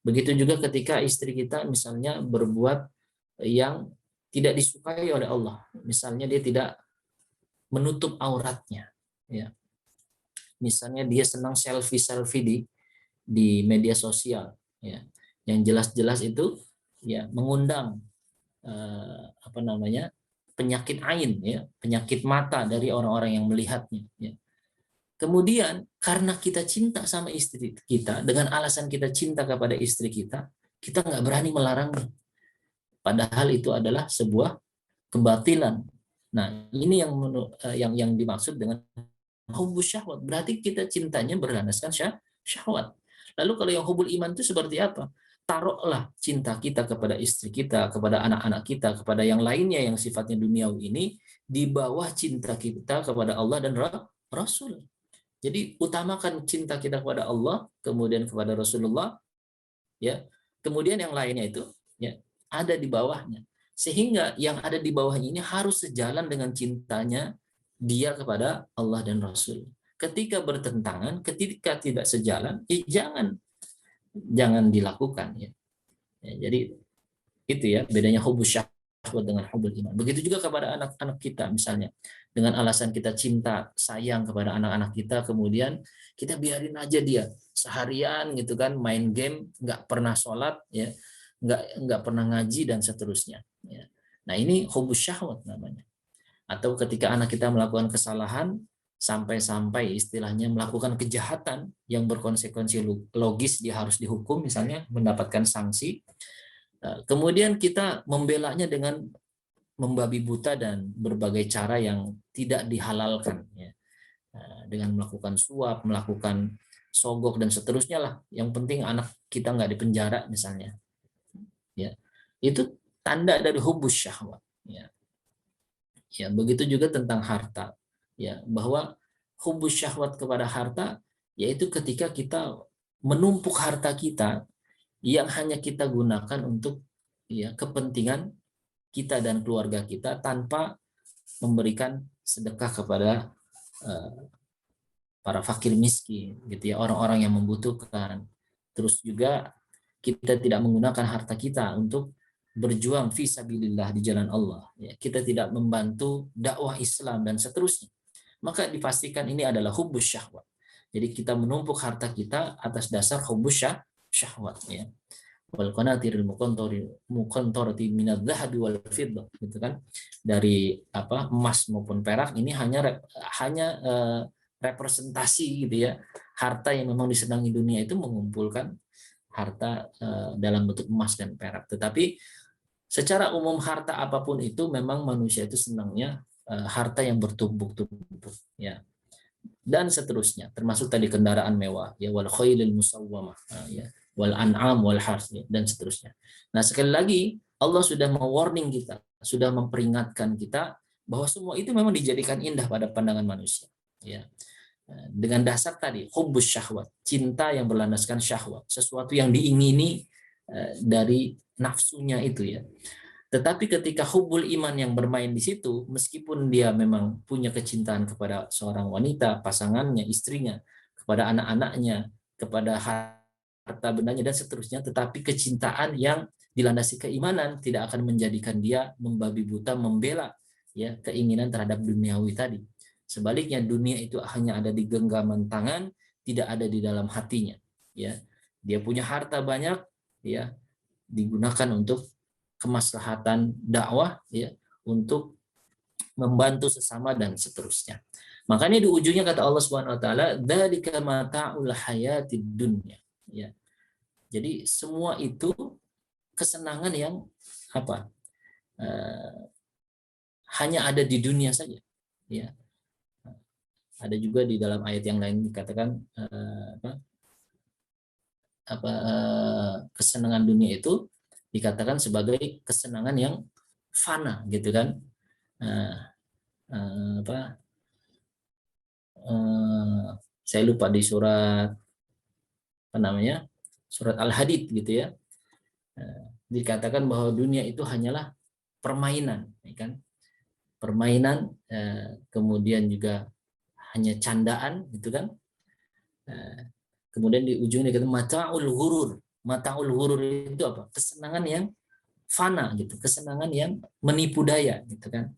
Speaker 2: Begitu juga ketika istri kita misalnya berbuat yang tidak disukai oleh Allah. Misalnya dia tidak menutup auratnya, ya. Misalnya dia senang selfie di media sosial, ya. Yang jelas-jelas itu ya mengundang apa namanya, penyakit ain, ya, penyakit mata dari orang-orang yang melihatnya, ya. Kemudian karena kita cinta sama istri kita, dengan alasan kita cinta kepada istri kita nggak berani melarangnya. Padahal itu adalah sebuah kebatilan. Nah, ini yang dimaksud dengan hubus syahwat. Berarti kita cintanya berlandaskan syahwat. Lalu kalau yang hubul iman itu seperti apa? Taruhlah cinta kita kepada istri kita, kepada anak-anak kita, kepada yang lainnya yang sifatnya duniawi ini di bawah cinta kita kepada Allah dan Rasul. Jadi utamakan cinta kita kepada Allah, kemudian kepada Rasulullah, ya. Kemudian yang lainnya itu ya ada di bawahnya. Sehingga yang ada di bawahnya ini harus sejalan dengan cintanya dia kepada Allah dan Rasul. Ketika bertentangan, ketika tidak sejalan, jangan dilakukan ya. Jadi itu ya bedanya hubus syahwat dengan hubul iman. Begitu juga kepada anak-anak kita misalnya. Dengan alasan kita cinta, sayang kepada anak-anak kita, kemudian kita biarin aja dia seharian gitu kan main game, nggak pernah sholat ya, nggak pernah ngaji dan seterusnya. Ya. Nah ini hubus syahwat namanya. Atau ketika anak kita melakukan kesalahan sampai-sampai istilahnya melakukan kejahatan yang berkonsekuensi logis, dia harus dihukum misalnya mendapatkan sanksi. Kemudian kita membelanya dengan membabi buta dan berbagai cara yang tidak dihalalkan ya. Dengan melakukan suap, melakukan sogok dan seterusnya lah. Yang penting anak kita nggak dipenjara misalnya. Ya. Itu tanda dari hubus syahwat ya. Ya, begitu juga tentang harta. Ya, bahwa hubus syahwat kepada harta yaitu ketika kita menumpuk harta kita yang hanya kita gunakan untuk ya kepentingan kita dan keluarga kita tanpa memberikan sedekah kepada para fakir miskin gitu ya, orang-orang yang membutuhkan. Terus juga kita tidak menggunakan harta kita untuk berjuang fisabilillah di jalan Allah ya. Kita tidak membantu dakwah Islam dan seterusnya. Maka dipastikan ini adalah hubus syahwat. Jadi kita menumpuk harta kita atas dasar hubus syahwat ya. Wal qanatiril muqantarati minadz dzahabi wal fiddah gitu kan. Dari emas maupun perak ini hanya representasi gitu ya. Harta yang memang disenangi dunia itu mengumpulkan harta dalam bentuk emas dan perak. Tetapi secara umum harta apapun itu memang manusia itu senangnya harta yang bertumpuk-tumpuk ya. Dan seterusnya, termasuk tadi kendaraan mewah ya, wal khailil musawwamah ya, wal an'am wal hars ya, dan seterusnya. Nah, sekali lagi Allah sudah mewarning kita, sudah memperingatkan kita bahwa semua itu memang dijadikan indah pada pandangan manusia ya. Dengan dasar tadi hubbus syahwat, cinta yang berlandaskan syahwat, sesuatu yang diingini dari nafsunya itu ya. Tetapi ketika hubbul iman yang bermain di situ, meskipun dia memang punya kecintaan kepada seorang wanita, pasangannya, istrinya, kepada anak-anaknya, kepada harta bendanya dan seterusnya, tetapi kecintaan yang dilandasi keimanan tidak akan menjadikan dia membabi buta membela ya keinginan terhadap duniawi tadi. Sebaliknya dunia itu hanya ada di genggaman tangan, tidak ada di dalam hatinya. Ya, dia punya harta banyak, ya digunakan untuk kemaslahatan dakwah, ya untuk membantu sesama dan seterusnya. Makanya di ujungnya kata Allah Subhanahu Wa Taala, "Dzalika mata'ul hayatid dunya." Ya, jadi semua itu kesenangan yang hanya ada di dunia saja. Ya. Ada juga di dalam ayat yang lain dikatakan kesenangan dunia itu dikatakan sebagai kesenangan yang fana gitu kan. Saya lupa di surat surat Al-Hadid gitu ya. Dikatakan bahwa dunia itu hanyalah permainan, ya kan? Permainan, kemudian juga hanya candaan gitu kan. Kemudian di ujungnya dikatakan mata'ul ghurur. Mata'ul ghurur itu apa? Kesenangan yang fana gitu, kesenangan yang menipu daya gitu kan.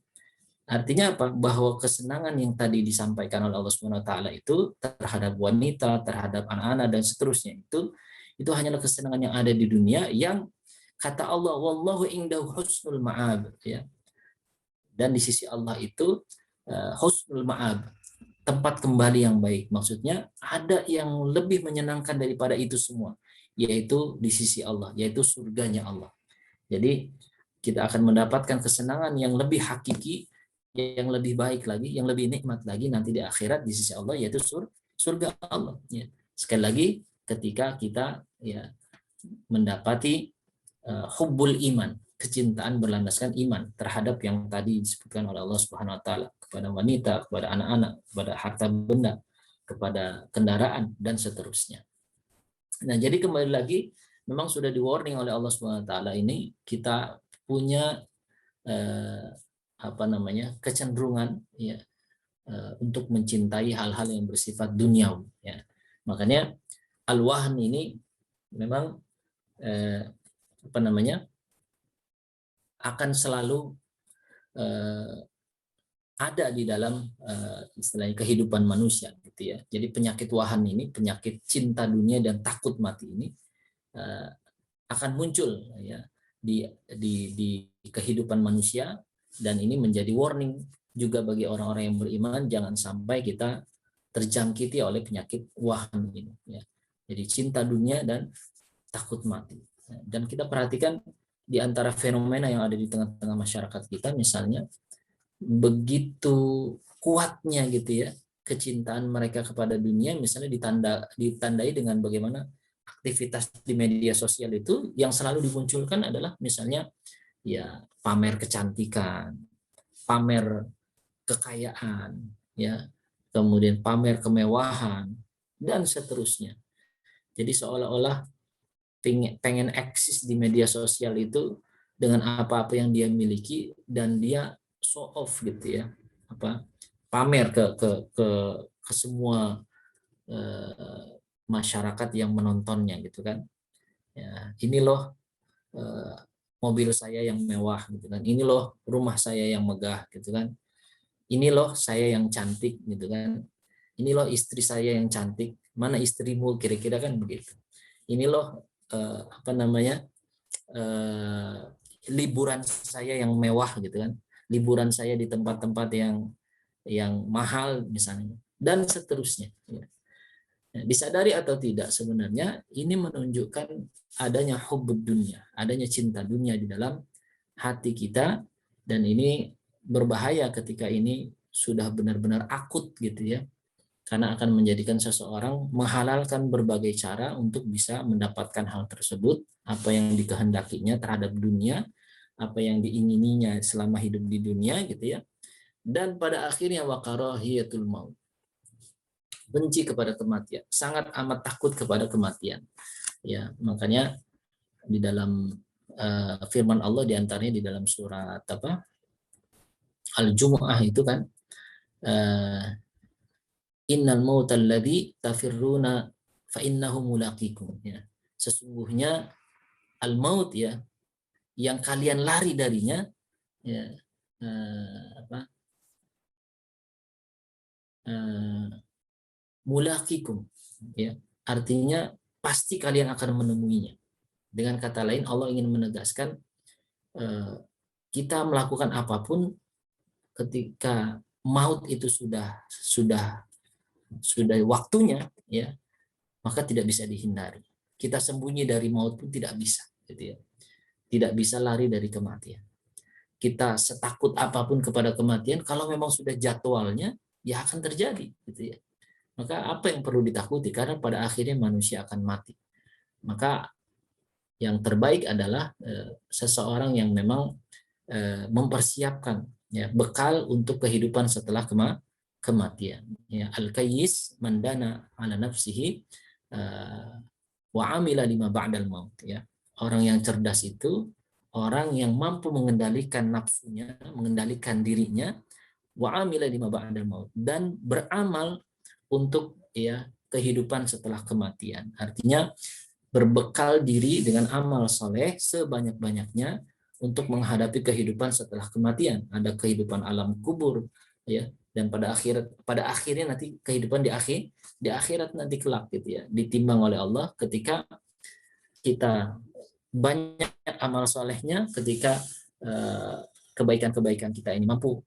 Speaker 2: Artinya apa? Bahwa kesenangan yang tadi disampaikan oleh Allah Subhanahu wa taala itu terhadap wanita, terhadap anak-anak dan seterusnya itu hanyalah kesenangan yang ada di dunia yang kata Allah wallahu indahu husnul ma'ab ya. Dan di sisi Allah itu husnul ma'ab, tempat kembali yang baik. Maksudnya ada yang lebih menyenangkan daripada itu semua, yaitu di sisi Allah, yaitu surganya Allah. Jadi kita akan mendapatkan kesenangan yang lebih hakiki, yang lebih baik lagi, yang lebih nikmat lagi nanti di akhirat di sisi Allah, yaitu surga Allah. Ya. Sekali lagi, ketika kita ya mendapati hubbul iman, kecintaan berlandaskan iman terhadap yang tadi disebutkan oleh Allah Subhanahu wa taala, kepada wanita, kepada anak-anak, kepada harta benda, kepada kendaraan dan seterusnya. Nah, jadi kembali lagi memang sudah di warning oleh Allah Subhanahu wa taala, ini kita punya kecenderungan ya untuk mencintai hal-hal yang bersifat duniawi ya. Makanya al-wahn ini memang akan selalu ada di dalam istilahnya kehidupan manusia gitu ya. Jadi penyakit wahan ini, penyakit cinta dunia dan takut mati ini akan muncul ya di kehidupan manusia, dan ini menjadi warning juga bagi orang-orang yang beriman, jangan sampai kita terjangkiti oleh penyakit wahan ini ya. Jadi cinta dunia dan takut mati. Dan kita perhatikan di antara fenomena yang ada di tengah-tengah masyarakat kita, misalnya begitu kuatnya gitu ya kecintaan mereka kepada dunia, misalnya ditandai dengan bagaimana aktivitas di media sosial itu yang selalu dimunculkan adalah misalnya ya pamer kecantikan, pamer kekayaan, ya, kemudian pamer kemewahan dan seterusnya. Jadi seolah-olah pengen eksis di media sosial itu dengan apa-apa yang dia miliki, dan dia show off gitu ya, pamer ke semua masyarakat yang menontonnya gitu kan. Ya, ini loh mobil saya yang mewah gitu kan. Ini loh rumah saya yang megah gitu kan. Ini loh saya yang cantik gitu kan. Ini loh istri saya yang cantik. Mana istrimu, kira-kira kan begitu. Ini loh liburan saya yang mewah gitu kan. Liburan saya di tempat-tempat yang mahal misalnya, dan seterusnya. Disadari atau tidak, sebenarnya ini menunjukkan adanya hubbud dunia, adanya cinta dunia di dalam hati kita, dan ini berbahaya ketika ini sudah benar-benar akut gitu ya, karena akan menjadikan seseorang menghalalkan berbagai cara untuk bisa mendapatkan hal tersebut, apa yang dikehendakinya terhadap dunia, apa yang diingininya selama hidup di dunia gitu ya, dan pada akhirnya waqarahiyatul maut, benci kepada kematian, sangat amat takut kepada kematian. Ya, makanya di dalam firman Allah diantaranya di dalam surat Al-Jumu'ah itu kan, innal mautal ladzi tafirruna fa innahu mulaqikum ya. Sesungguhnya al-maut ya, yang kalian lari darinya ya, mulaqikum ya, artinya pasti kalian akan menemuinya. Dengan kata lain, Allah ingin menegaskan kita melakukan apapun ketika maut itu sudah waktunya ya, maka tidak bisa dihindari. Kita sembunyi dari maut pun tidak bisa gitu ya. Tidak bisa lari dari kematian. Kita setakut apapun kepada kematian, kalau memang sudah jadwalnya ya akan terjadi gitu ya. Maka apa yang perlu ditakuti, karena pada akhirnya manusia akan mati. Maka yang terbaik adalah seseorang yang memang mempersiapkan ya bekal untuk kehidupan setelah kematian. Ya, al-kayyis mandana ala nafsihi wa amila lima ba'dal maut ya. Orang yang cerdas itu orang yang mampu mengendalikan nafsunya, mengendalikan dirinya, wa amila lima ba'dal maut, dan beramal untuk ya kehidupan setelah kematian. Artinya berbekal diri dengan amal soleh sebanyak-banyaknya untuk menghadapi kehidupan setelah kematian. Ada kehidupan alam kubur ya, dan pada akhirnya nanti kehidupan di akhirat nanti kelak gitu ya, ditimbang oleh Allah ketika kita banyak amal solehnya, ketika kebaikan-kebaikan kita ini mampu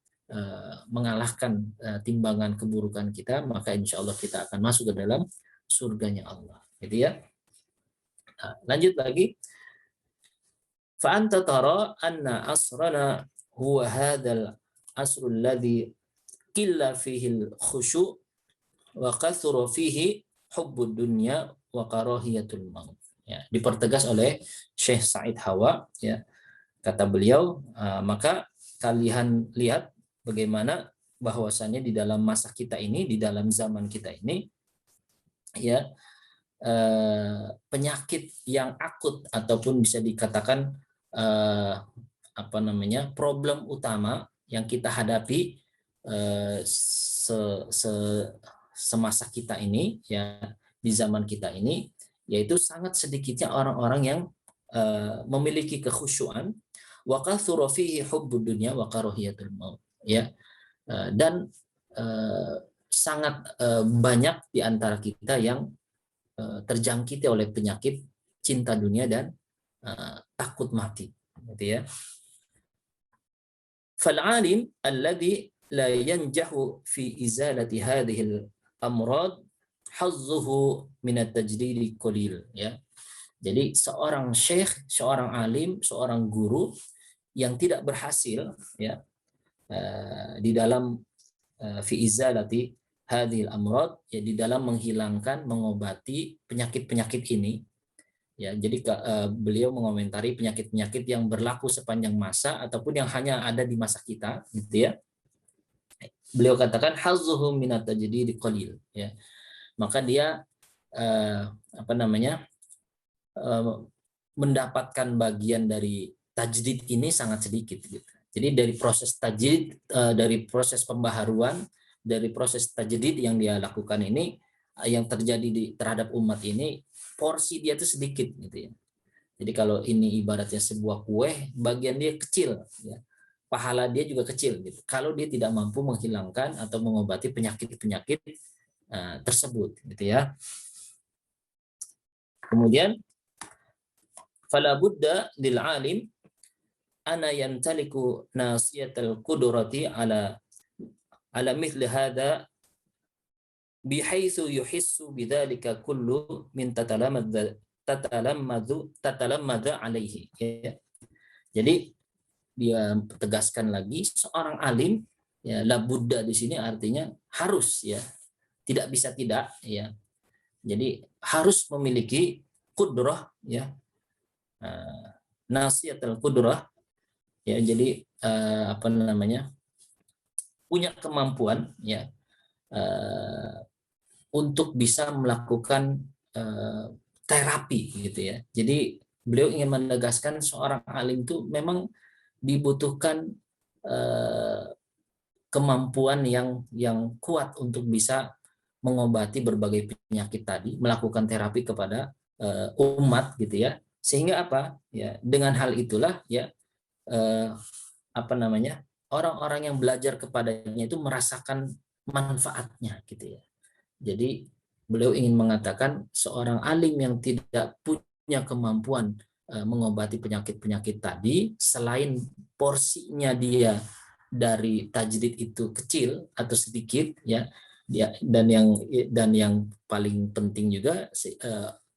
Speaker 2: mengalahkan timbangan keburukan kita, maka insya Allah kita akan masuk ke dalam surganya Allah. Gitu ya. Nah, lanjut lagi. فأنت ترى أن أصرنا هو هذا العصر الذي قل فيه الخشوع وكثر فيه حب الدنيا وكراهية الموت. Ya, dipertegas oleh Syekh Said Hawa, ya, kata beliau, maka kalian lihat bagaimana bahwasannya di dalam masa kita ini, di dalam zaman kita ini, ya, penyakit yang akut ataupun bisa dikatakan problem utama yang kita hadapi semasa kita ini, ya, di zaman kita ini, yaitu sangat sedikitnya orang-orang yang memiliki kekhusyuan, wa katsura fihi hubbud dunya wa karahiyatul maut, ya, dan sangat banyak di antara kita yang terjangkiti oleh penyakit cinta dunia dan takut mati, gitu ya. Fal-alim alladhi la yanjahu fi izalati hadhihi al-amrad hazzuhu min at-tajdid qalil, ya. Jadi seorang syekh, seorang alim, seorang guru yang tidak berhasil, ya, di dalam fi izalati hadhil amrad, ya, di dalam menghilangkan, mengobati penyakit-penyakit ini, ya. Jadi beliau mengomentari penyakit-penyakit yang berlaku sepanjang masa ataupun yang hanya ada di masa kita, gitu ya. Beliau katakan hazzuhu minat tajdid qalil, ya. Maka dia mendapatkan bagian dari tajdid ini sangat sedikit, gitu. Jadi dari proses tajdid, dari proses pembaharuan, dari proses tajdid yang dia lakukan ini, yang terjadi terhadap umat ini, porsi dia itu sedikit, gitu ya. Jadi kalau ini ibaratnya sebuah kue, bagian dia kecil, ya, pahala dia juga kecil, gitu. Kalau dia tidak mampu menghilangkan atau mengobati penyakit-penyakit tersebut, gitu ya. Kemudian fala budda lil alim ana yantaliku nasiyatal qudrati ala mithli hadha bihaitsu yuhissu bidzalika kullu min tatalamadza alaihi, ya. Jadi dia tegaskan lagi, seorang alim, ya, la budda di sini artinya harus, ya, tidak bisa tidak, ya. Jadi harus memiliki qudrah, ya, nasiyatul qudrah, ya. Jadi punya kemampuan, ya, untuk bisa melakukan terapi, gitu ya. Jadi beliau ingin menegaskan seorang alim itu memang dibutuhkan kemampuan yang kuat untuk bisa mengobati berbagai penyakit tadi, melakukan terapi kepada umat, gitu ya. Sehingga apa? Ya, dengan hal itulah, ya, orang-orang yang belajar kepadanya itu merasakan manfaatnya, gitu ya. Jadi beliau ingin mengatakan seorang alim yang tidak punya kemampuan mengobati penyakit-penyakit tadi, selain porsinya dia dari tajdid itu kecil atau sedikit, ya, dan yang paling penting juga,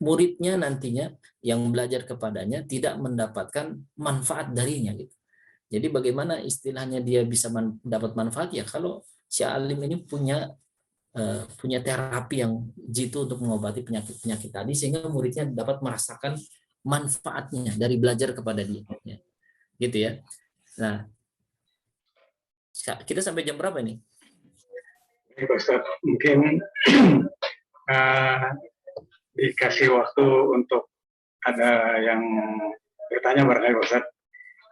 Speaker 2: muridnya nantinya yang belajar kepadanya tidak mendapatkan manfaat darinya, gitu. Jadi bagaimana istilahnya dia bisa mendapat manfaat, ya, kalau si alim ini punya terapi yang jitu untuk mengobati penyakit-penyakit tadi, sehingga muridnya dapat merasakan manfaatnya dari belajar kepada dia, ya. Gitu ya. Nah, kita sampai jam berapa nih?
Speaker 1: Ustaz, mungkin dikasih waktu untuk ada yang bertanya barangkali, Ustaz.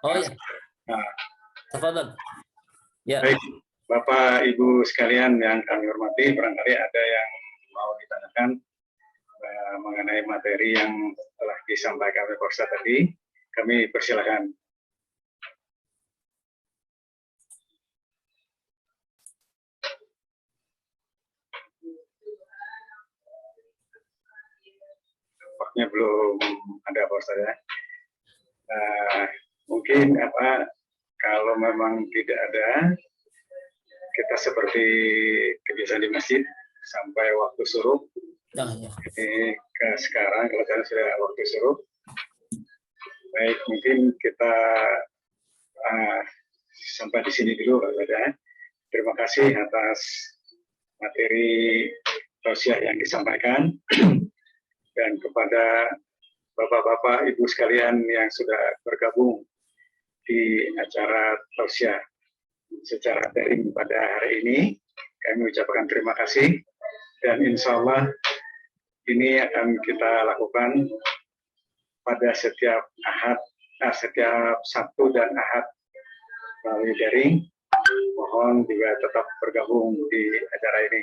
Speaker 2: Oh ya.
Speaker 1: Nah,
Speaker 2: Tafadhol. Ya.
Speaker 1: Baik, Bapak Ibu sekalian yang kami hormati, barangkali ada yang mau ditanyakan mengenai materi yang telah disampaikan oleh Pak Ustaz tadi, kami persilakan. Tampaknya belum ada, Pak Ustaz, ya. Mungkin kalau memang tidak ada, kita seperti kebiasaan di masjid sampai waktu suruh.
Speaker 2: Ya, ya.
Speaker 1: Ini ke sekarang kalau saya sudah waktu suruh. Baik, mungkin kita sampai di sini dulu, Pak Bada. Terima kasih atas materi tausiah yang disampaikan dan kepada Bapak-bapak, Ibu sekalian yang sudah bergabung di acara tausiah secara daring pada hari ini. Kami ucapkan terima kasih dan insya Allah ini akan kita lakukan pada setiap setiap Sabtu dan Ahad melalui daring. Mohon juga tetap bergabung di acara ini.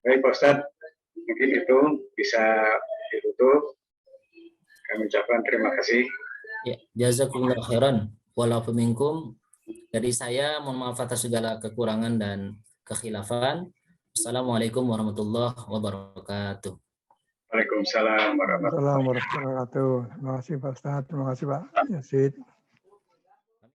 Speaker 1: Baik Pak Ustadz, mungkin itu bisa ditutup. Kami ucapkan terima kasih.
Speaker 2: Ya, jazakumullah khairan. Walafu minkum. Dari saya mohon maaf atas segala kekurangan dan kekhilafan. Assalamualaikum warahmatullahi wabarakatuh.
Speaker 1: Waalaikumsalam warahmatullahi wabarakatuh.
Speaker 3: Terima kasih Pak Ustadz, terima kasih Pak Yazid.